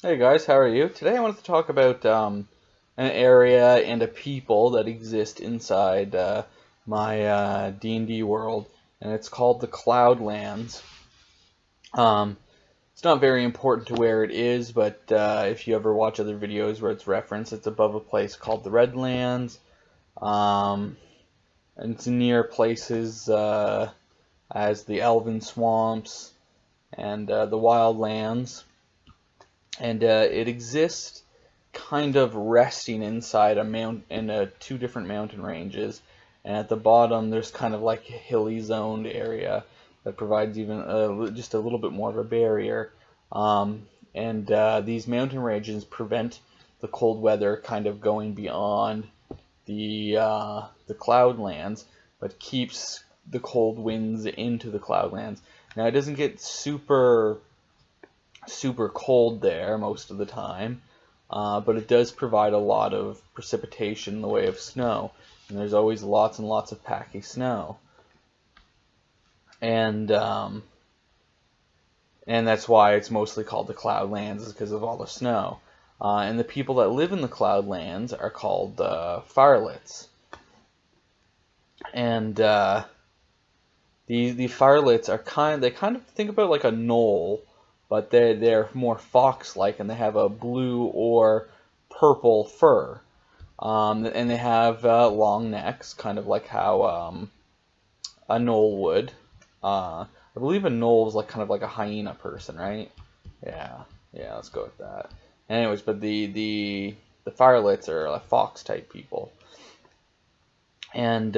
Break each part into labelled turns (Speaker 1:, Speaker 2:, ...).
Speaker 1: Hey guys, how are you? Today I wanted to talk about an area and a people that exist inside my D&D world, and it's called the Cloudlands. Um, it's not very important to where it is, but if you ever watch other videos where it's referenced, it's above a place called the Redlands, um, and it's near places as the Elven Swamps and the Wildlands, and it exists kind of resting inside a mount in two different mountain ranges, and at the bottom there's kind of like a hilly zoned area that provides even just a little bit more of a barrier. And these mountain ranges prevent the cold weather kind of going beyond the cloudlands, but keeps the cold winds into the cloudlands. Now it doesn't get super cold there most of the time, but it does provide a lot of precipitation in the way of snow, and there's always lots and lots of packy snow, and and that's why it's mostly called the Cloudlands, is because of all the snow. And the people that live in the Cloudlands are called farlets, and the farlets are they kind of think about like a knoll, but they're more fox-like, and they have a blue or purple fur. And they have long necks, kind of like how a knoll would. I believe a knoll is like kind of like a hyena person, right? Yeah, yeah. Let's go with that. Anyways, but the firelets are like fox type people, and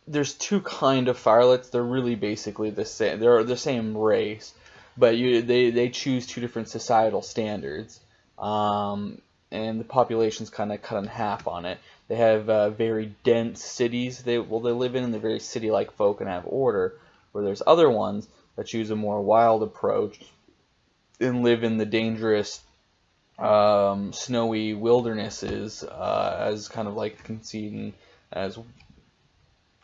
Speaker 1: there's two kind of firelets. They're really basically the same. They're the same race, but they choose two different societal standards. Um, and the population's kind of cut in half on it. They have very dense cities they live in, and they're very city-like folk and have order. Where there's other ones that choose a more wild approach and live in the dangerous, snowy wildernesses, as kind of like conceding as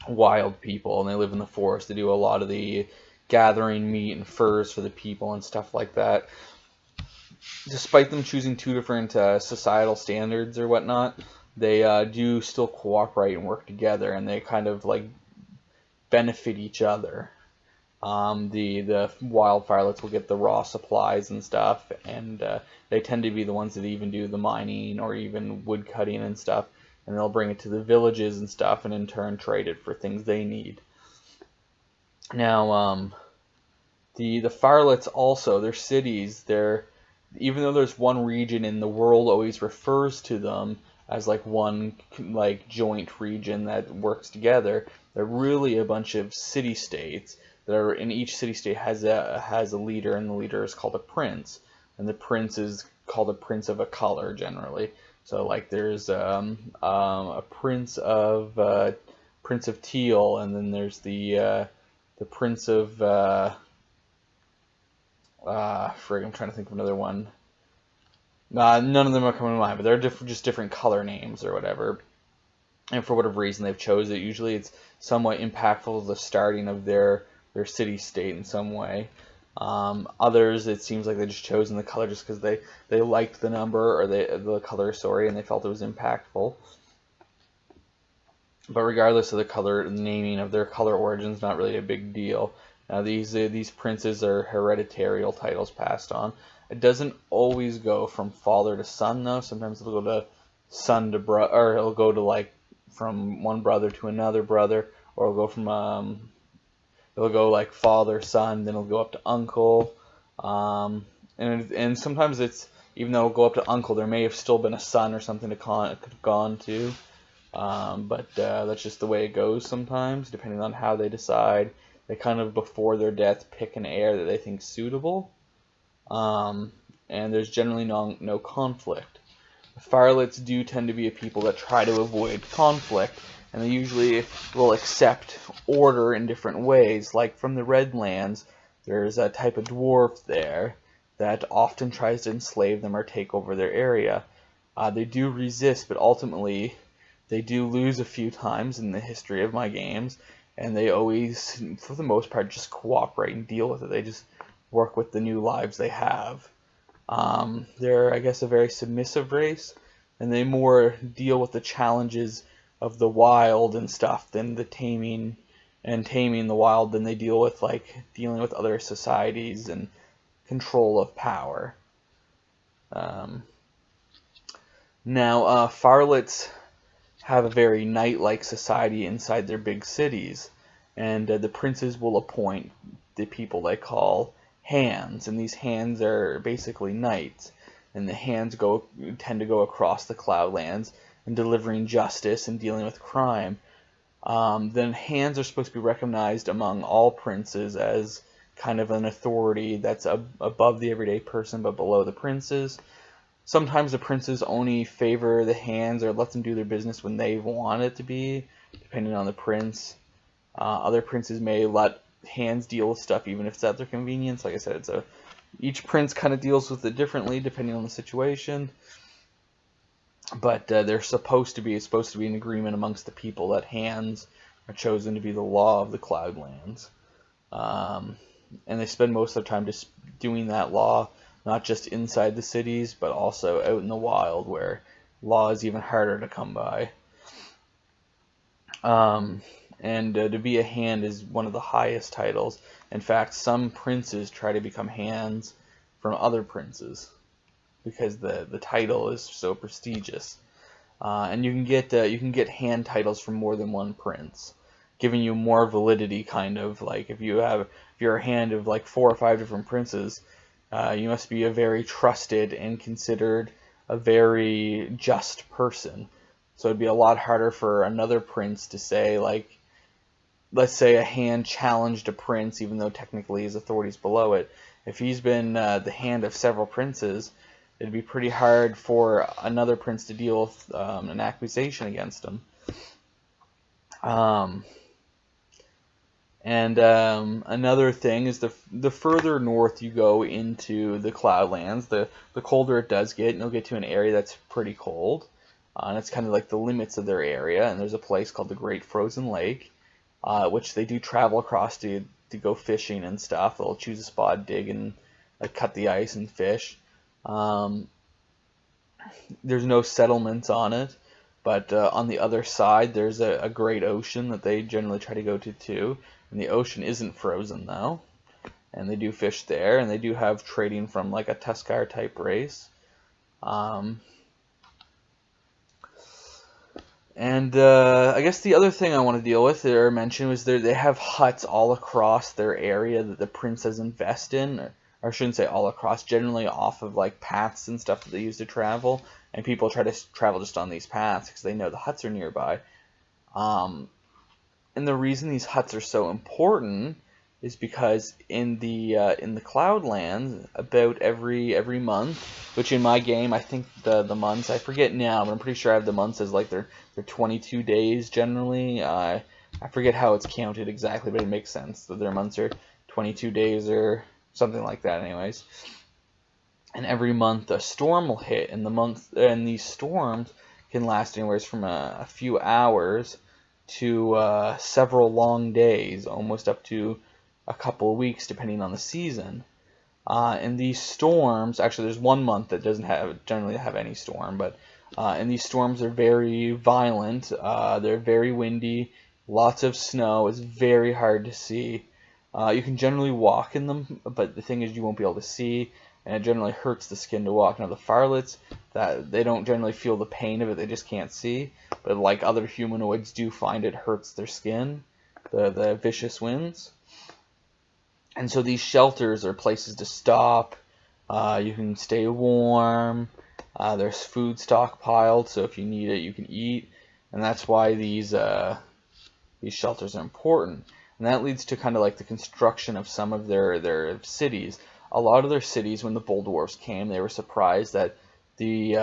Speaker 1: wild people, and they live in the forest. They do a lot of the gathering meat and furs for the people and stuff like that. Despite them choosing two different societal standards or whatnot, they do still cooperate and work together, and they kind of like benefit each other. The wild firelets will get the raw supplies and stuff, and they tend to be the ones that even do the mining or even wood cutting and stuff, and they'll bring it to the villages and stuff, and in turn trade it for things they need. Now, the firelets also, their cities, they're even though there's one region in the world always refers to them as like one like joint region that works together, they're really a bunch of city states that are in each city state has a leader, and the leader is called a prince, and the prince is called a prince of a color generally. So like there's a prince of teal, and then there's the prince of frig, I'm trying to think of another one. None of them are coming to mind, but they're just different color names or whatever. And for whatever reason they've chosen it. Usually it's somewhat impactful to the starting of their city state in some way. Others, it seems like they just chosen the color just because they liked the number or the color, sorry, and they felt it was impactful. But regardless of the color, the naming of their color origin is not really a big deal. Now these princes are hereditary titles passed on. It doesn't always go from father to son though. Sometimes it'll go to son to brother, or it'll go to like from one brother to another brother, or it'll go like father son, then it'll go up to uncle, and sometimes it's even though it'll go up to uncle, there may have still been a son or something to could have gone to. But that's just the way it goes sometimes, depending on how they decide. They kind of, before their death, pick an heir that they think is suitable. And there's generally no conflict. The Firelets do tend to be a people that try to avoid conflict, and they usually will accept order in different ways. Like from the Redlands, there's a type of dwarf there that often tries to enslave them or take over their area. They do resist, but ultimately they do lose a few times in the history of my games, and they always, for the most part, just cooperate and deal with it. work with the new lives they have. They're, I guess, a very submissive race, and they more deal with the challenges of the wild and stuff than the taming the wild than they deal with like dealing with other societies and control of power. Now, farlets have a very knight-like society inside their big cities, and the princes will appoint the people they call hands, and these hands are basically knights, and the hands tend to go across the cloudlands and delivering justice and dealing with crime. Then hands are supposed to be recognized among all princes as kind of an authority that's above the everyday person but below the princes. Sometimes the princes only favor the hands or let them do their business when they want it to be, depending on the prince. Other princes may let hands deal with stuff even if it's at their convenience. Like I said, each prince kind of deals with it differently depending on the situation. But it's supposed to be an agreement amongst the people that hands are chosen to be the law of the Cloudlands. And they spend most of their time just doing that law, not just inside the cities, but also out in the wild where law is even harder to come by. And to be a hand is one of the highest titles. In fact, some princes try to become hands from other princes because the title is so prestigious. And you can get hand titles from more than one prince, giving you more validity. Kind of like if you're a hand of like 4 or 5 different princes, you must be a very trusted and considered a very just person. So it'd be a lot harder for another prince to say, like, let's say a hand challenged a prince, even though technically his authority is below it. If he's been the hand of several princes, it'd be pretty hard for another prince to deal with an accusation against him. Another thing is the further north you go into the Cloudlands, the colder it does get, and you'll get to an area that's pretty cold. And it's kind of like the limits of their area, and there's a place called the Great Frozen Lake, which they do travel across to go fishing and stuff. They'll choose a spot, dig, and cut the ice and fish. There's no settlements on it, but on the other side there's a great ocean that they generally try to go to too. And the ocean isn't frozen though, and they do fish there, and they do have trading from like a Tuskar type race. I guess the other thing I want to deal with or mention was they have huts all across their area that the princes invest in, or I shouldn't say all across, generally off of like paths and stuff that they use to travel, and people try to travel just on these paths because they know the huts are nearby. And the reason these huts are so important is because in the Cloudlands, about every month, which in my game I think the months, I forget now, but I'm pretty sure I have the months as like they're 22 days generally. I forget how it's counted exactly, but it makes sense that their months are 22 days or something like that anyways. And every month a storm will hit, and these storms can last anywhere from a few hours to several long days, almost up to a couple of weeks depending on the season. And these storms, actually there's one month that doesn't generally have any storm, but and these storms are very violent. They're very windy, lots of snow. It's very hard to see. You can generally walk in them, but the thing is you won't be able to see, and it generally hurts the skin to walk. Now the farlets, that they don't generally feel the pain of it, they just can't see. But like other humanoids do find it hurts their skin, the vicious winds. And so these shelters are places to stop. You can stay warm. There's food stockpiled, so if you need it, you can eat. And that's why these shelters are important. And that leads to kind of like the construction of some of their cities. A lot of their cities, when the Bull Dwarfs came, they were surprised that the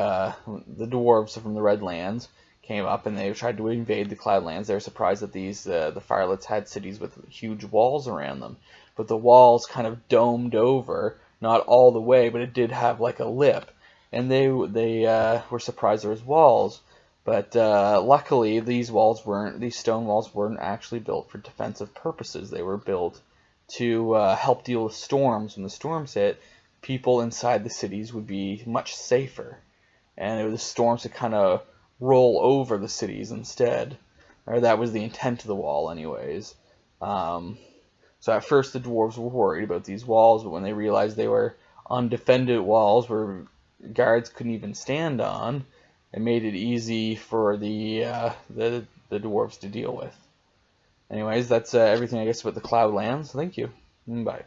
Speaker 1: dwarves from the Redlands came up and they tried to invade the Cloudlands. They were surprised that the farlets had cities with huge walls around them. But the walls kind of domed over, not all the way, but it did have like a lip. And they were surprised there was walls. But luckily, these stone walls weren't actually built for defensive purposes. They were built to help deal with storms. When the storms hit, people inside the cities would be much safer, and the storms would kind of roll over the cities instead. Or that was the intent of the wall, anyways. So at first the dwarves were worried about these walls, but when they realized they were undefended walls where guards couldn't even stand on, it made it easy for the dwarves to deal with. Anyways, that's everything I guess about the Cloudlands. Thank you. Bye.